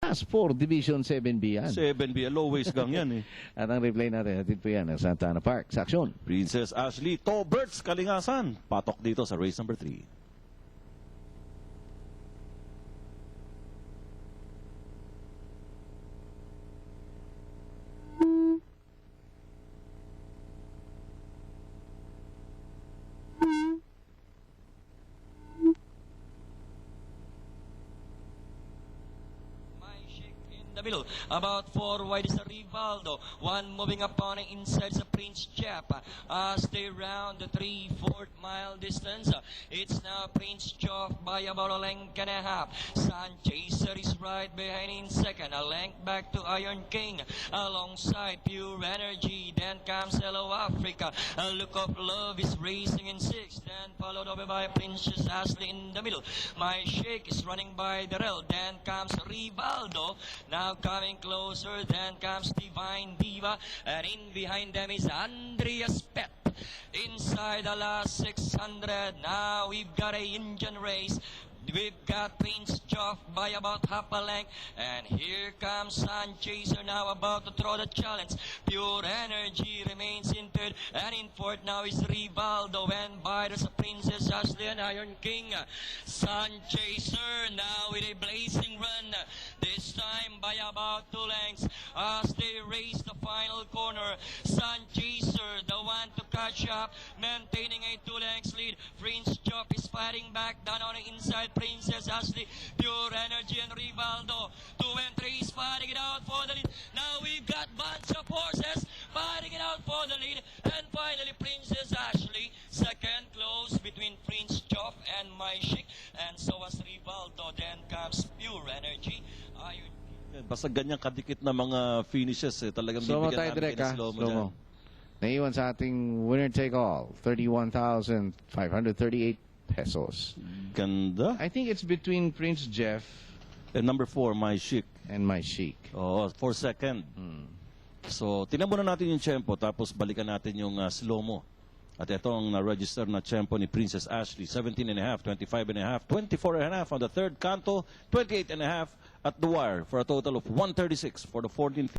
Task 4, Division 7B yan. 7B, low waist gang yan eh. At ang replay natin, hatid po yan ng Santa Ana Park. Sa aksyon. Princess Ashley, Toberts, Kalingasan. Patok dito sa race number 3. The middle, about 4 wide is the Rivaldo, one moving up on the inside is a Prince Jeff. As they round the 3/4 mile distance, it's now Prince Jeff by about a length and a half. Sun Chaser is right behind in second, a length back to Iron King alongside Pure Energy. Then comes Hello Africa, a Look of Love is racing in 6th, then followed over by Princess Ashley in the middle. My Shake is running by the rail, then comes Rivaldo. Now coming closer, then comes Divine Diva, and in behind them is Andreas Pet. Inside the last 600, now we've got a engine race. We've got Prince Joff by about half a length, and here comes Sun Chaser now about to throw the challenge. Pure Energy remains in third, and in fourth now is Rivaldo, and by the Princess Ashley and Iron King. Sun Chaser now with a blazing run, this time by about 2 lengths as they race the final corner. Sun Chaser, the one to catch up, maintaining a 2 lengths lead. Prince Joff is fighting back down on the inside. Princess Ashley, Pure Energy, and Rivaldo. 2 and 3 is fighting it out for the lead. Now we've got bunch of horses fighting it out for the lead. And finally, Princess Ashley, second close between Prince Joff and My Chic. And so was Rivaldo. Then comes Pure Energy. Basta ganyan kadikit na mga finishes eh. Talagang Slow mo bibigyan tayo namin direct, ha? ng slow mo Slow dyan. mo. Naiwan sa ating winner take all, 31,538 pesos. Ganda. I think it's between Prince Jeff And number 4, My Chic. and My Chic. Oo, 4 second. So, tingnan muna natin yung tempo, tapos balikan natin yung slow-mo. At ito ang na-register na tempo ni Princess Ashley, 17.5, 25.5, 24.5 on the third canto, 28.5 at the wire for a total of 136 for the 14th.